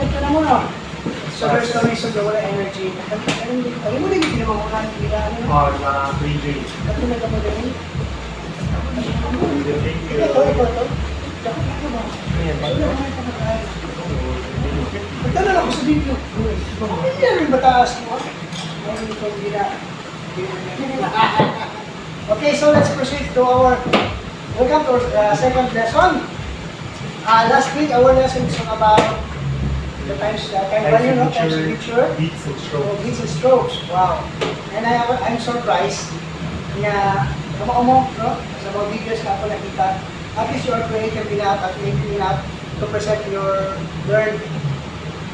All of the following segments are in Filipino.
ito na muna. So there's no reason to wala energy. Ano mo din, hindi naman muna nila. Or 3 days. Ito na mo din. Thank you. Ito. Dapat ito ba? Magtanong ako sa video. Hindi na rin bataas mo. Okay, so let's proceed to our welcome to our second lesson. Last week, our lesson is about the time value, no? Time signature. Beats and strokes. Beats and strokes. Wow. And I'm surprised na no? Sa mga videos na ako nakita, at least you are creative enough at making enough to present your learned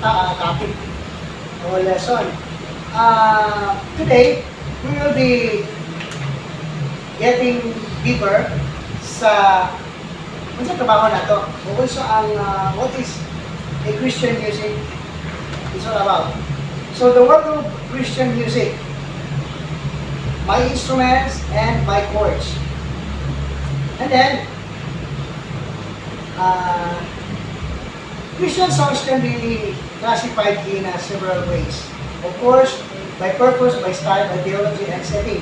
topic or lesson. Today, we will be getting deeper sa trabaho na to. Also, what is a Christian music is all about. So, the world of Christian music, my instruments and my chords. And then, Christian songs can be classified in several ways. Of course, by purpose, by style, by theology, and setting.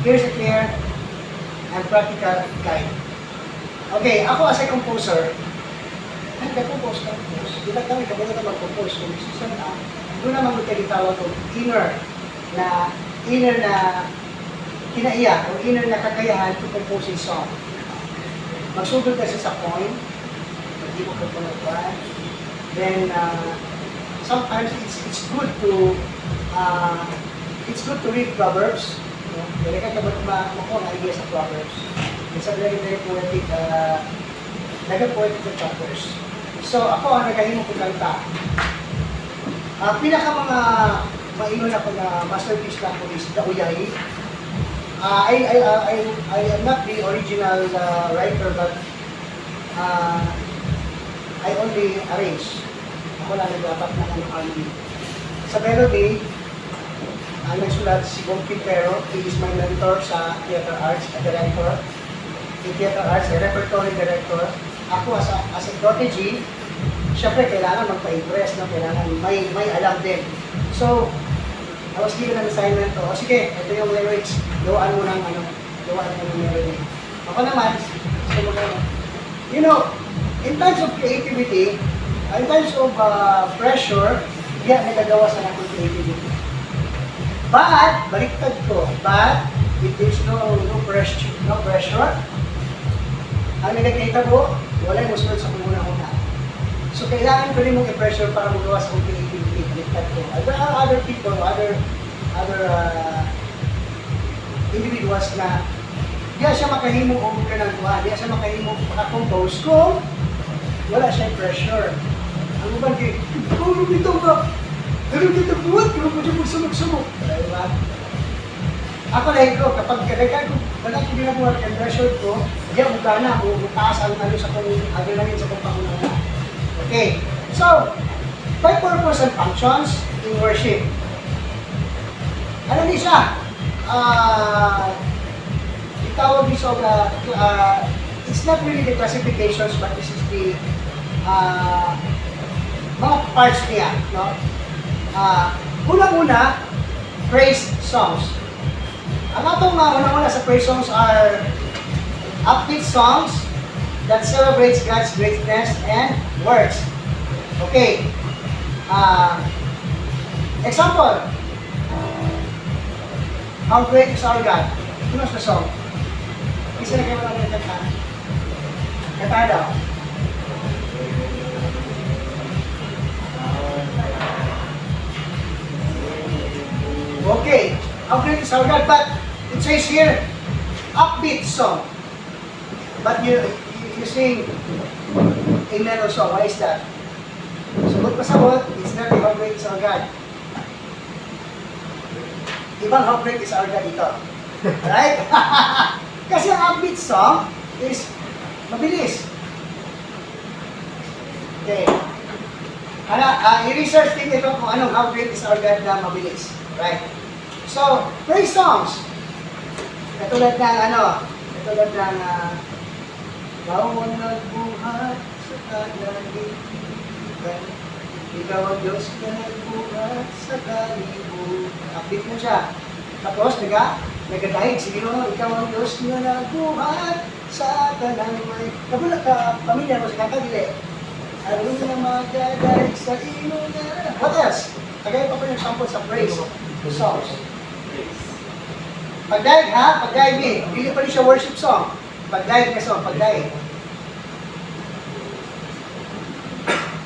Here's a clear and practical guide. Okay, ako as a composer, nag-compose. Di ba kami kapag mag-compose? Kung gusto na, doon naman ito itawag kong inner na kinaiya o inner na kakayahan to compose a song. Magsugod kasi sa point, hindi mo kapunutan. Then, sometimes it's good to read Proverbs. Dali ka kapag makuha na idea sa Proverbs. It's a very, very poetic, poetic chapters. So, ako ang nagahimo ko kanta. Pinaka mga maingon ako na masterpiece na ko is The Uyay. I am not the original writer, but I only arrange. Ako lang nag-apat na harmony. Sa melody, ang nagsulat si Bong Quintero. He is my mentor sa theater arts, a director. In theater arts, a repertory director. Ako as a protege, syempre kailangan magpa-impress, no? Kailangan may alam din. So, I was given an assignment to, sige, ito yung lyrics, gawaan mo ng melody. Ako naman, you know, in times of creativity, in times of pressure, yan nagagawa sa natin creativity. But, baliktad ko, if there's no pressure, ang nagkakita ko, wala yung musunod sa kumuna-una. So, kailangan ko rin mong i-pressure para magawa sa creativity. Baliktad ko. There are other people, other individuals na di siya makahimong o kanagwa, di siya makahimong makakompose kung wala siyang pressure. Ang uban kayo, kung dito ba? Ganun dito buwan, kung dito mo sumok-sumok. Diba? Ako lang ko, kapag kadagay ko, wala ko ginagawa yung pressure ko, diyan mukha na, taas ang sa agalamin sa pagpakunan. Okay, so, by purpose and functions in worship. Ano niya siya? Itawag niya siya, it's not really the classifications, but this is the mga parts niya. No? Unang-una, praise songs. Ang atong unang-una sa praise songs are upbeat songs that celebrates God's greatness and works. Okay. Example. How great is our God? Who knows the song? Isa na kayo lang ng kanta. Kanta daw. Okay. How great is our God? But it says here, upbeat song. But you sing a mellow song. Why is that? Sagot pa sagot, it's not how great is our God. Ibang how great is our God ito. Right? Kasi ang upbeat song is mabilis. Okay. I-research din ito kung anong how great is our God na mabilis. Right? So, praise songs. Katulad ng bawang nagbuhat sa kalalitan. Ikaw ang Diyos na nagbuhat sa kalibot. Update mo siya. Tapos, nagdahig. Sige mo, ikaw ang Diyos na nagbuhat sa tanang may... Nagulat ka, pamilya mo sa kakadili. Ano na magdadahig sa ino na... What else? Tagay pa po yung sample sa praise songs. Pagdaig ha? Pagdaig eh. Hindi pa rin siya worship song. Pagdaig na song, pagdaig.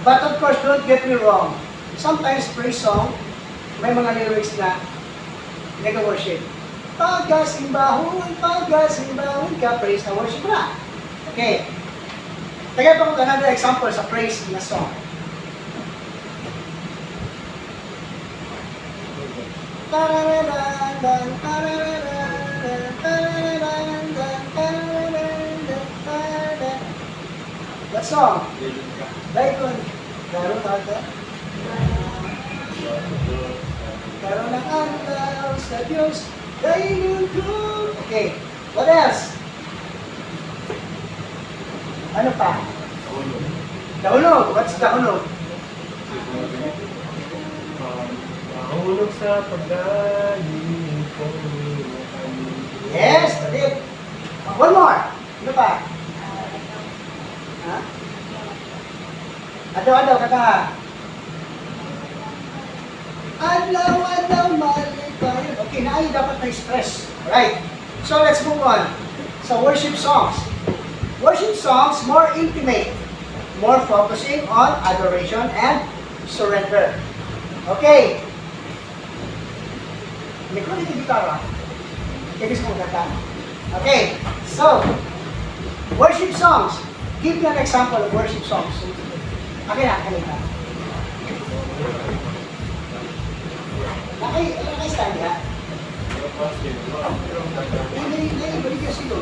But of course, don't get me wrong. Sometimes praise song, may mga lyrics na nag-worship. Pagkasimbahon ka, praise na worship na. Okay. Tagay pa ko another example sa praise na song. That song. Daikon. Karoon ata. Karoon ng antaw sa Diyos. Daikon ko. Okay. What else? Ano pa? Dahulog. What's dahulog? Mahulog sa pagdaling ko. Yes, that's it. One more. Ano pa? Ha? Adaw, kata. Adlaw, malipay. Okay, naay dapat na stress. Alright. So let's move on. Sa worship songs. Worship songs, more intimate. More focusing on adoration and surrender. Okay. May kulit yung gitara. Ibig mo kata. Okay. So, worship songs. Give me an example of worship songs. Okay na, kanina. Naka-stand ya? Hindi, balik ka silo.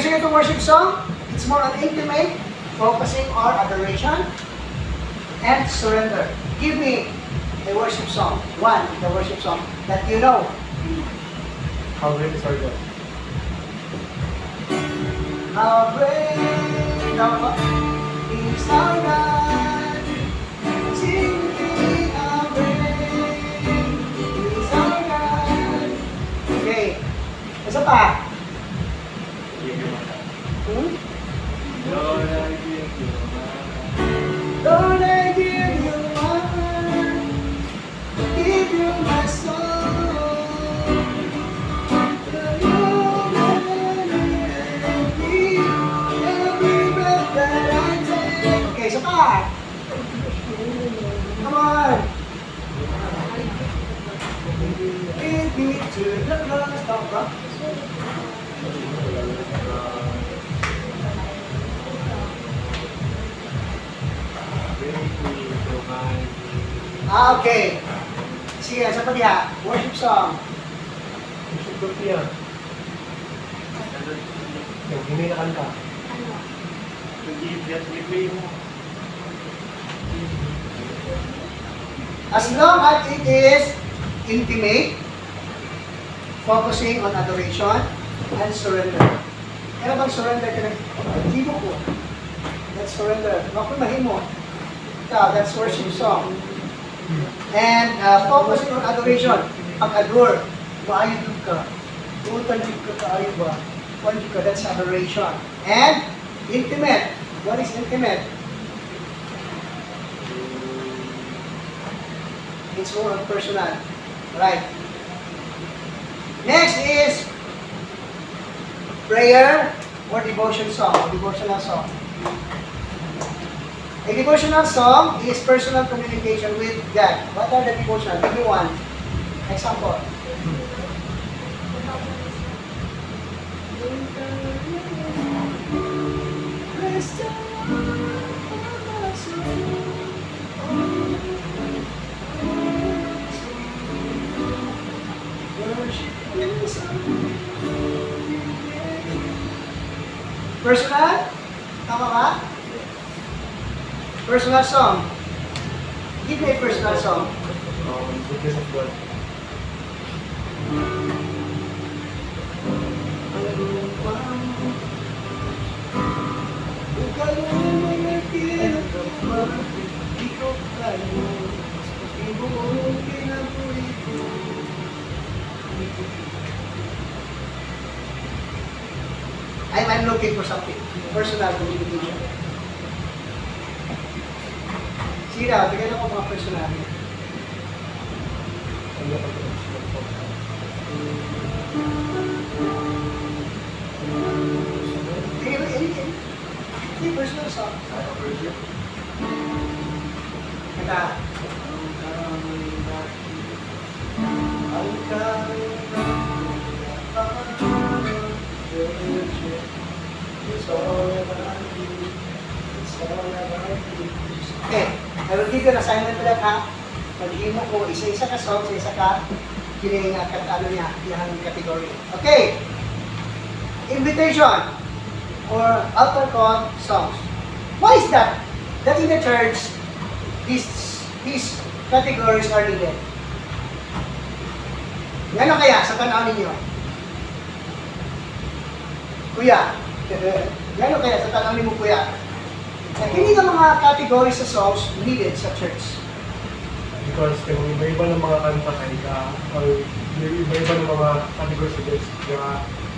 Sige itong worship song. It's more on intimate, focusing on adoration and surrender. Give me a worship song. One, the worship song that you know. How great is our God? How great is our God. Sing me how great is our God. Okay. Isa pa. Lord, I give you Lord, I give you my heart, give you my soul. Every breath that I take. Okay, so pa. Come on. Lead me to the Lord. Stop, bro. Okay. Sige, sa pa diha. Worship song. Worship ko siya. Yung hindi na kanta. As long as it is intimate, focusing on adoration and surrender. Kaya bang surrender ka na? Himo ko. That's surrender. Ako mahimo. Ikaw, that's worship song. And focusing on adoration. Pag-adore, maayod ka. Utan ka kaayo ba? Kwan ka, that's adoration. And intimate. What is intimate? It's more on personal. Right. Next is prayer or devotion song, or devotional song. A devotional song is personal communication with God. What are the devotional? Give me one example. Personal? Tama ba? Personal song. Give me a personal song. Goodness of God. I'm looking for something. Personal communication. Sige daw, bigyan ako mga personal. Ano ang personal song? Hindi, personal song. Kata. Okay, I will give you an assignment to that ha. Maghimo ko isa-isa ka song, isa-isa ka kining ano niya, yung category. Okay. Invitation or altar call songs. Why is that? That in the church, these categories are needed. Ngano kaya sa tanaw ninyo? Kuya, ngano kaya sa tanaw ninyo kuya? Hindi ka mga categories sa songs needed sa church. Because kung iba-iba ng mga kanta ay or iba-iba ng mga categories sa church,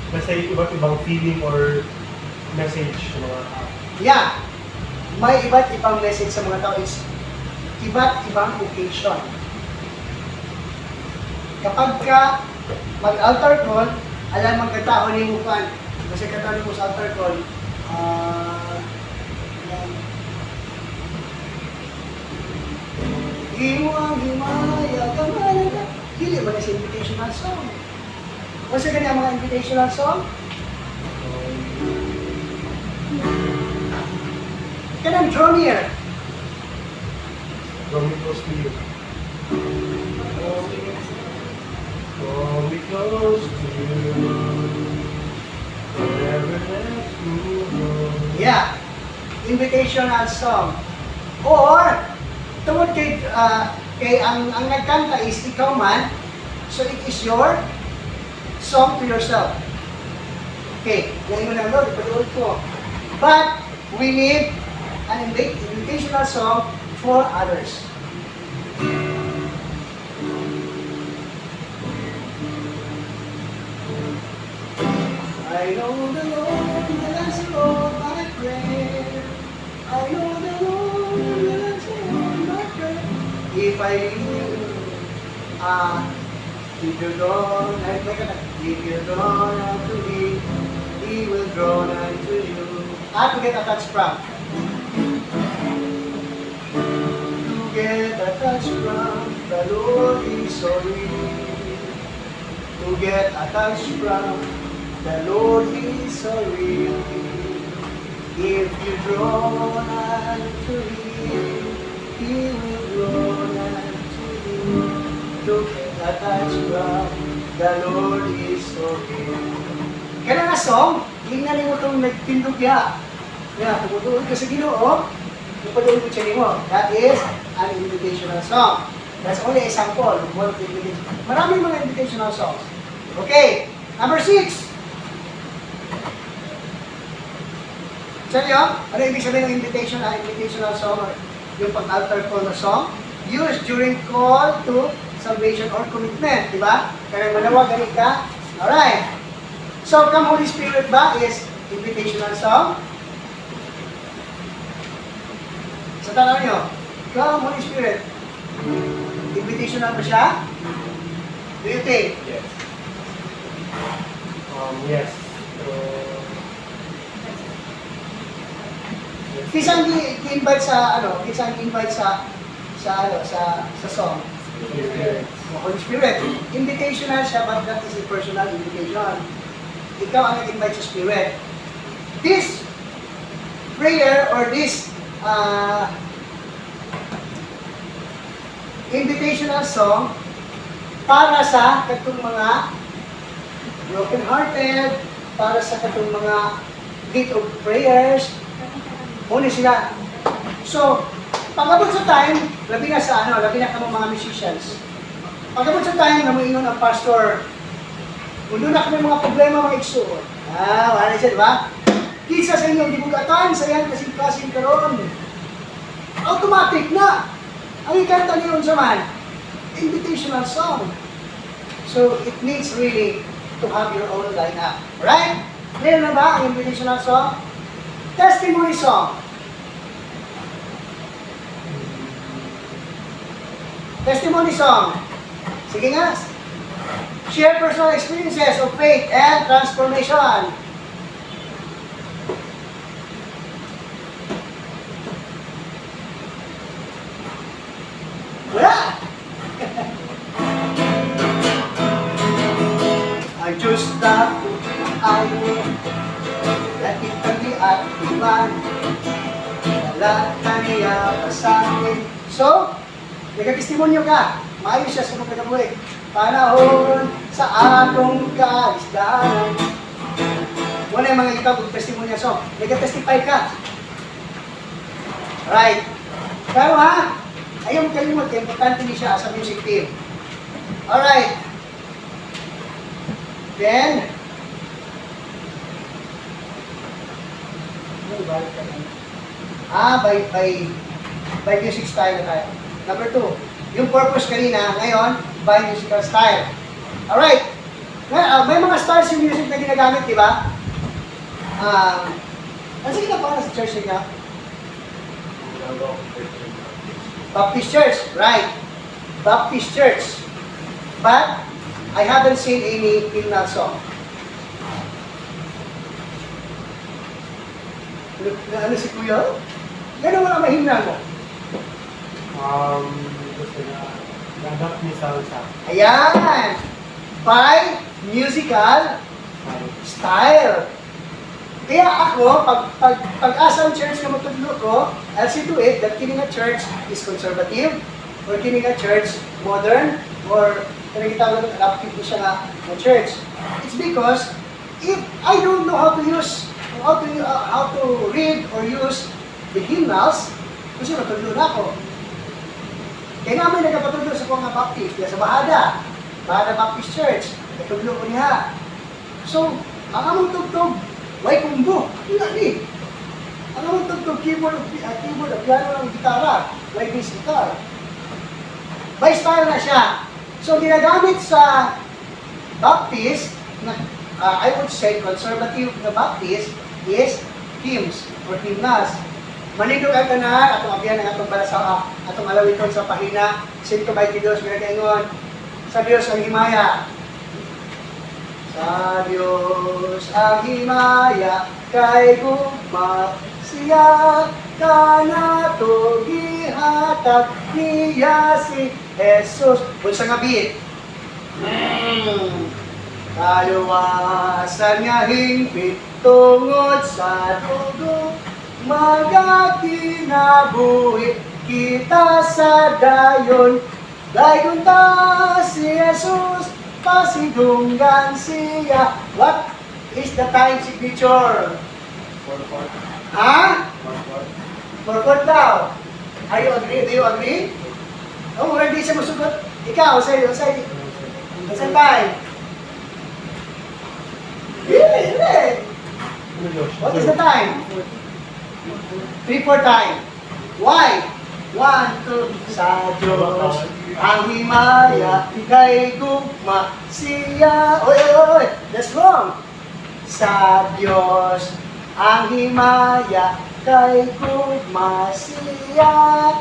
nasa iba't ibang feeling or message sa mga tao. Yeah. May iba't ibang message sa mga tao is iba't ibang occasion. Kapag ka mag-altar call, alam magkatao ni mo kan. Kasi katao mo sa altar call, Hiwang himaya, kamalan ka. Dili ba na sa invitational song? O sa ganyan mga invitational song? Kanang draw near. Draw me close to you. Draw me close to you. Forever let you go. Yeah. Invitational song. Or, tungod kay ang nagkanta is ikaw man, so it is your song to yourself. Okay, yan mo na Lord, ipaduod ko. But, we need an invitational song for others. I know the Lord will answer all my prayer. I know the Lord will answer all my prayer. If I if you draw if you draw nigh to Him, He will draw nigh to you. To get attached from. To get attached from the Lord is so real. To get attached from the Lord is so real. If you draw nigh to Him, He will draw nigh to you. To get attached from the Lord is so real. Kaya nga song, tingnan mo itong nagtindog ya. Kaya tumutuod ka sa Ginoo, ipaduod ko siya mo. That is an invitational song. That's only a sample of one of the invitation. Maraming mga invitational songs. Okay, number 6. Sabi nyo, ano ibig sabihin ng invitational song or yung pag-altar call na song? Used during call to salvation or commitment, di ba? Kaya manawag ganit ka. Alright. So, Come Holy Spirit ba is invitational song? Sa tanong nyo, Come Holy Spirit, invitational ba siya? Do you think? Yes. Yes. Kisang i-invite sa kisang i-invite sa song. Yes. Holy Spirit. Invitational siya, but that is a personal invitation. Ikaw ang nag-invite sa Spirit. This prayer or this invitational song para sa katong mga broken-hearted, para sa katong mga need of prayers, muna sila. So, pag-abot sa time, labi na sa ano, labi na kamo mga musicians. Pagkabot sa time na moingon ang pastor, kung doon na kami mga problema mga igsoon. Wala siya, di ba? Kisa sa inyong dibugatan, sa yan kasing-kasing karon. Automatic na. Ang ikanta niyon sa man, invitational song. So, it needs really to have your own lineup. Right? Clear na ba ang invitational song? Testimony song. Testimony song. Sige nga. Share personal experiences of faith and transformation. Wala! Ang Diyos na ayaw, nakitali at iman, wala kaniya pasakin. So, nagkatestimonyo ka, maayos siya sa mga kagabuhi. Panahon sa atong kaisdaan. Wala yung mga itabog testimonya. So, nagka-testify ka. Right. Pero ha, ayaw mo kalimot, importante ni siya sa music team. Alright. Then, by music style na tayo. Number 2, yung purpose kanina, ngayon, by musical style. Alright. May mga styles yung music na ginagamit, di ba? Sige na para sa church niya. Baptist Church, right. Baptist Church. But, I haven't seen any hymnal song. Ano si Kuya? Gano'n wala mahimnal mo? Gusto na-adapt ni salsa. Ayan! By musical style. Kaya ako, pag-asang church na matudlo ko, I'll see to it that kining a church is conservative, or kining a church modern, or pinagkitawag ng adaptive siya na church. It's because if I don't know how to read or use the hymnals, kasi matudlo na ako. Kaya namin nagkapatudlo sa mga Baptist, sa Bahada Baptist Church, natudlo ko niya. So, ang among tugtog, way kumbo, hindi. Ang among tugtog, keyboard, piano ng gitara, way bass guitar. By style na siya. So, ginagamit sa Baptist, I would say conservative na Baptist, is hymns or hymnas. Manindog ang tanan, atong abiyan ang atong balasa, atong alawiton sa pahina, Sinto 22, ginagaingon, sa Diyos ang himaya. Sa Diyos ang himaya, kay gugma siya, kanato gihatag niya si Jesus. Bunsa nga beat. Kaluwasan nga hingpit, tungod sa dugo, magakinabuhi kita sa dayon. Dayon ta si Jesus, pasidunggan siya. What is the time signature? 4/4. Ha? 4/4. 4/4 daw. Are you agree? Do you agree? Oh, hindi siya masugot. Ikaw, say time. Hindi. What is the time? 3/4 time. Why? 1, 2, sa Diyos ang himaya, kay gugma siya. Oy, that's wrong. Sa Diyos ang himaya, kay gugma siya.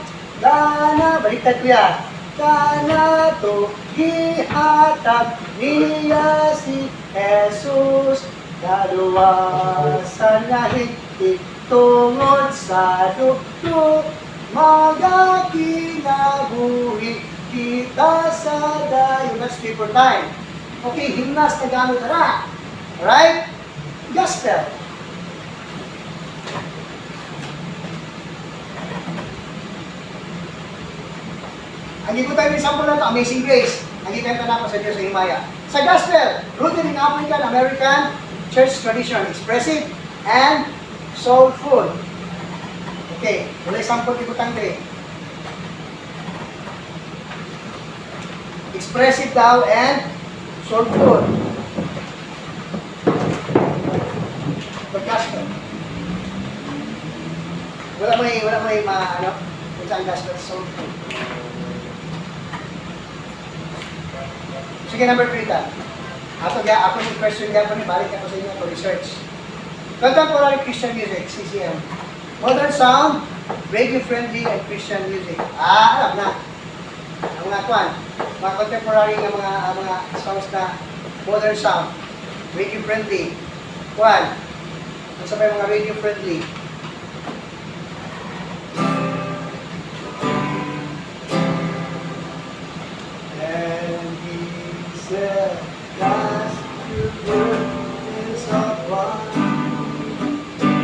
Dana, baliktad ko yan. Dana to gihatag niya si Jesus. Kaluwasan nga higit tungod sa dugo, magakinabuhi kita sa dayon. That's 3/4 time. Okay, himnas na gamit na. Alright? Gospel. Ang iko tayo ng sample na ito, Amazing Grace. Ang itenta na po sa Diyos sa himaya. Sa gospel, rooted in African American church tradition, expressive and soulful. Okay, wala sample iko tayo. expressive daw, and soulful. Gospel. Wala may ano, kung saan gospel, soulful. Sige, number 3 ta. Ako yung question niya po ni balik ako sa inyo for research. Contemporary Christian music, CCM. Modern sound, radio-friendly, and Christian music. Alam na. Ang mga kwan, mga contemporary na mga songs na modern sound, radio-friendly. Kwan, ang sabay mga radio-friendly. And he said, "God's good is upon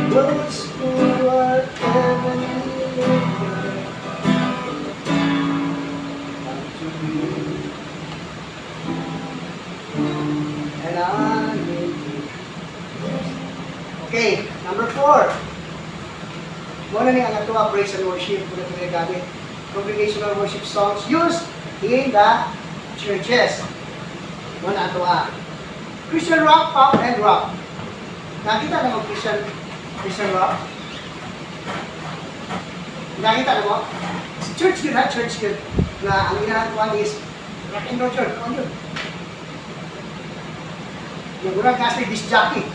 those who are heavenly unto me, and I will be." Okay, number 4. Muna ni ang atuwa praise and worship kung ito gamit. Congregational worship songs used in the churches. Muna atuwa. Christian rock, pop, and rock. Nakita na mo Christian rock? Nakita na mo? Church yun ha, church yun. Na ang inahantuan is rock and roll church. Ano yun? Yung unang kasi disc jockey.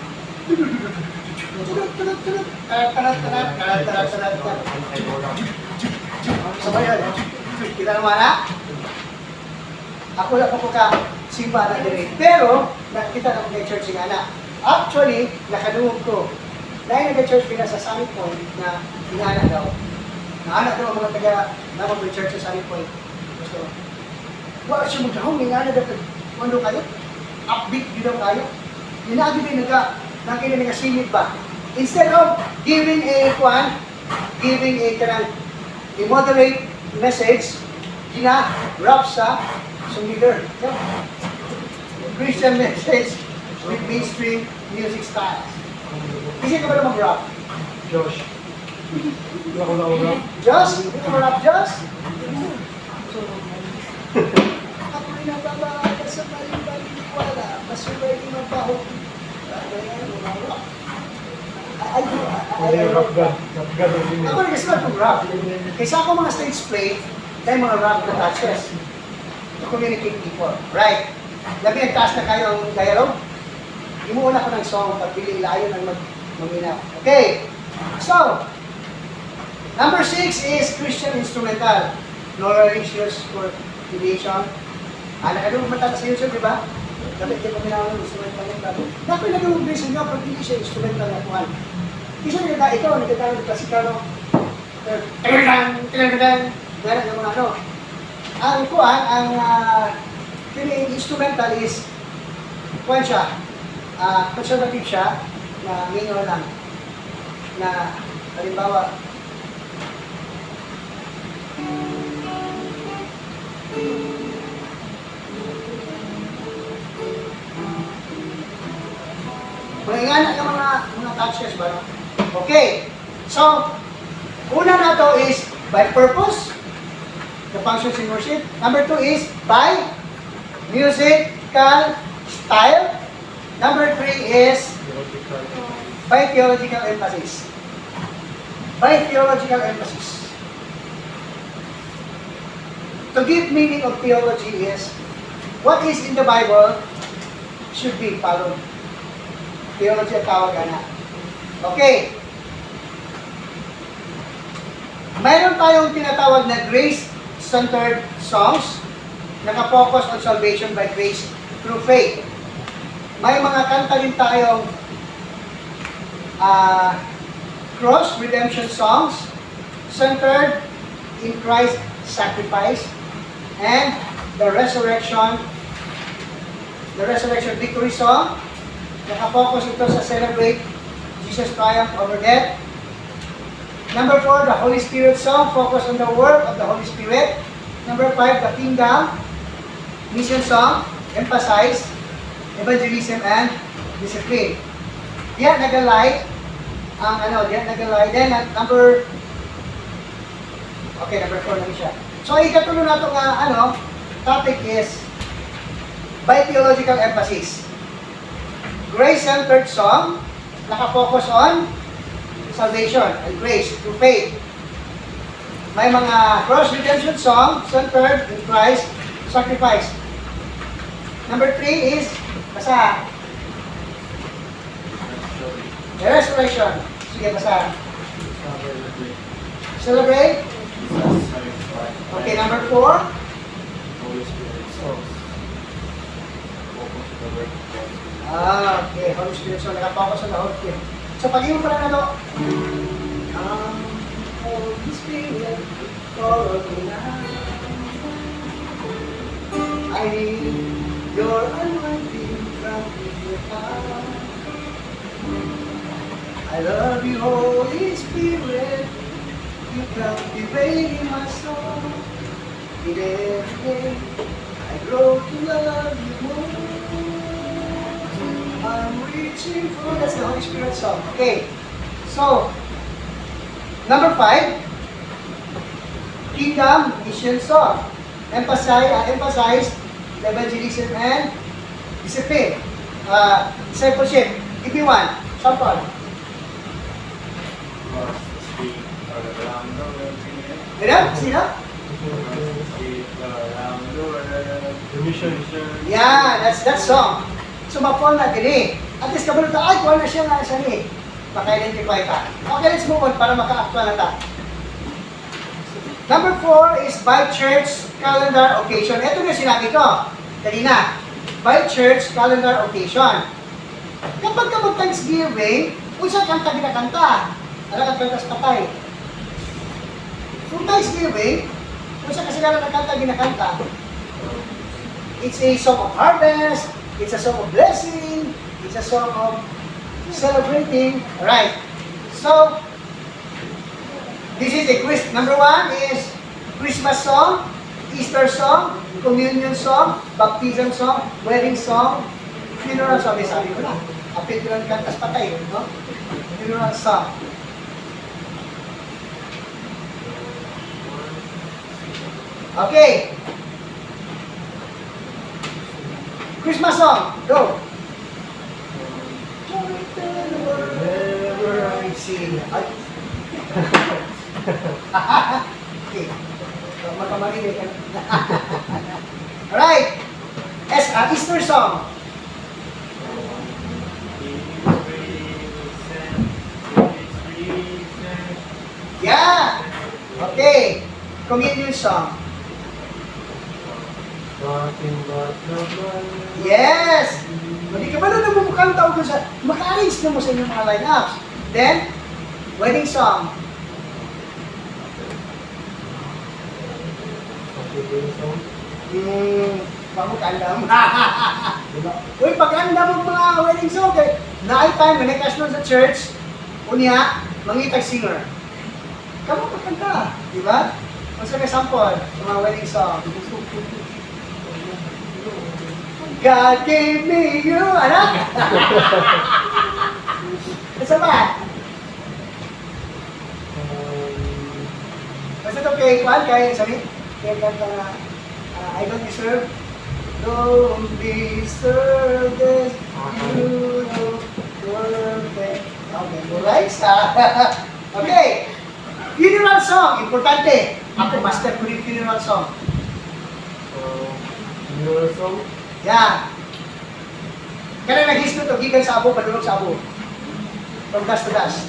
Sabay yun. Kita naman ha? Ako lang po ka simba na din. Pero, nakita na mga church nga na. Actually, nakadungog ko. Dahil nag-church pina sa Sunny Point na inaanak daw. Naanak daw ang mga taga namang may church sa Sunny Point. So, wala siya mag-ahong, inaanak daw. Ano kayo? Upbeat yun daw kayo. Yunagi din nagkasingit ba? Instead of giving a moderate message, gina-rap sa leader. Christian message with mainstream music styles. Kasi ka ba na mag-rap? Josh. Wala ko na mag-rap. Josh? Hindi ka mag-rap, Josh? Ako rin nababahala sa maling-maling wala. Masubay din ang baho. Rap God. Rap God. Ako rin kasi mag-rap. Kaysa ako mga stage play, tayo mga rap na touches. To communicate people. Right. Labi nagtaas na kayo ang dialogue. Imuuna ko ng song, pagpili layo ng maminaw. Okay. So, number 6 is Christian instrumental. No issues for creation. Ano matata sa YouTube, di ba? Dapat kayo paminaw ng instrumental ng bago. Dapat nag-uubay sa inyo pag hindi siya instrumental na kuhan. Isa nagkata ito, nagkata ng klasikal, no? Tinang, meron ng mga ano. Ang kuhan, ang instrumental is kuhan siya. Conservative siya na minor lang na halimbawa maingana ng mga touches ba, no? Okay, so una na to is by purpose, the functions in worship. Number 2 is by musical style. Number 3 is by theological emphasis. By theological emphasis. To give meaning of theology is what is in the Bible should be followed. Theology ang tawag na. Okay. Mayroon tayong tinatawag na grace-centered songs, naka-focus on salvation by grace through faith. May mga kanta din tayong cross redemption songs centered in Christ's sacrifice and the resurrection victory song. Naka-focus ito sa celebrate Jesus' triumph over death. Number 4, the Holy Spirit song, focus on the work of the Holy Spirit. Number 5, the Kingdom mission song, emphasize evangelism and discipline. Diyan nagalay ang Then number 4 na siya. So ikatulo na ito nga topic is by theological emphasis. Grace-centered song, nakafocus on salvation and grace through faith. May mga cross-redemption song centered in Christ's sacrifice. Number 3 is, basa. The restoration. Sige, basa. Celebrate. Okay, number 4. Okay, Holy Spirit. So, nakafocus on the Holy Spirit. So, pag-iwan pala na to. Holy Spirit, follow me now. I need your anointing from your power. I love you, Holy Spirit. You captivate my soul. In every day, I grow to love you more. I'm reaching for... That's the Holy Spirit song. Okay. So, number 5, Kingdom Mission Song. Emphasize evangelism and discipline. Discipleship. Give me one. Sample. Ganun? Sino? The mission. Yeah, that's that song. So, ma-fall na din eh. At least kabalo ta, ay, kuha na siya nga siya ni. Maka-identify ka. Okay, let's move on para maka-actual na ta. Number 4 is by church calendar occasion. Ito na sinabi ko. Kanina. By church calendar occasion. Kapag Thanksgiving, unsa kanta ginakanta? Ano ang kantas patay? So Thanksgiving, unsa kasi na kanta ginakanta? It's a song of harvest, it's a song of blessing, it's a song of celebrating. Alright. So, this is a quiz. Number 1 is Christmas song, Easter song, communion song, baptism song, wedding song, funeral song. Sabi ko na. Kapit ko ng kantas patay. No? Funeral song. Okay. Christmas song. Go. Whenever I see. Okay. Makamarinig ka. Alright. Easter song. Yeah. Okay. Communion song. Yes. Hindi ka ba na namumukang tao doon sa... Maka-arrange na mo sa inyong mga lineups. Then, wedding song. Pamukandam. Uy, pag-andam mo mga wedding song. Naay time, may cash nun sa church. Unya, mangitag singer. Kamu magkanta. Diba? Kung sa may sample, sa mga wedding song. God gave me you. Ano? Basta ba? Basta ito kay Kwan, kay sabi, kaya kanta na, I don't deserve this, you know, perfect. Okay, alright, okay. Funeral song, importante. Ako, master ko rin funeral song. Funeral song? Yeah. Kaya nag-hisno to, gigan sa abo, padulog sa abo. From dust to dust.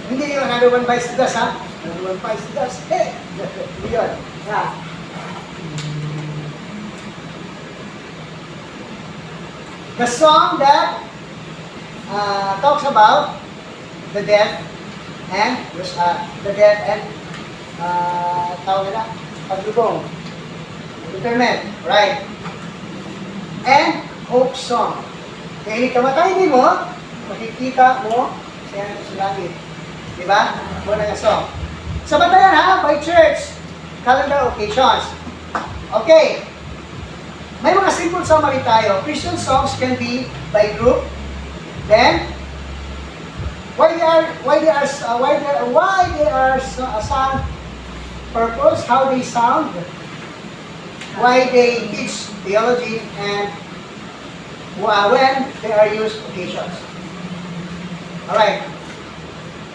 Hindi yung another one bites to dust, ha? Another one bites to dust. Hey! Hindi yun. Ha? The song that talks about the death and tawag nila, paglubong. Interment, right? And hope song. Kaya hindi kamatay din mo, makikita mo siya sa langit. Diba? Muna nga song. Sa batayan ha, by church, calendar occasions. Okay. May mga simple summary tayo. Christian songs can be by group. Then, why they are sung, purpose, how they sound, why they teach theology, and when they are used occasions. Alright.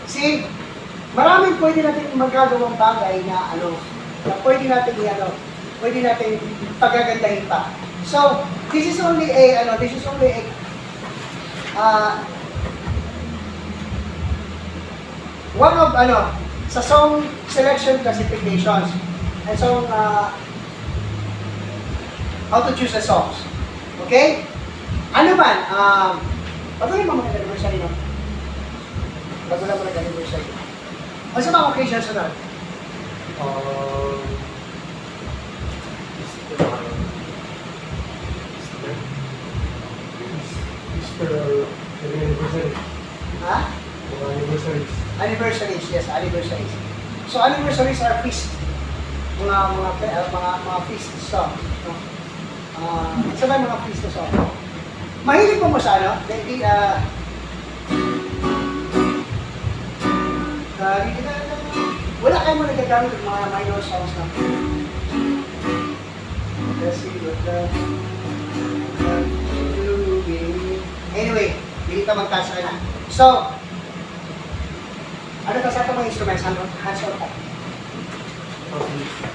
See, maraming pwede natin magagawang bagay na na pwede natin pwede natin pagagandahin pa. So, this is only a one of sa song selection classifications and song how to choose the songs. Okay? Ano man, patuloy mo mga anniversary, no? Bago lang mo nag-anniversary. O sa mga occasions na? Easter, anniversary. Ha? Mga anniversaries. Anniversaries, yes, anniversaries. So anniversaries are feast. Mga feast song. No? Sa mga feast na song. Mahilig po mo sa wala kayo mo nagagamit ng mga minor songs na. Let's see what anyway, hindi ka magkasa na. So, ano ka sa ito mga instruments? Hands on. Okay.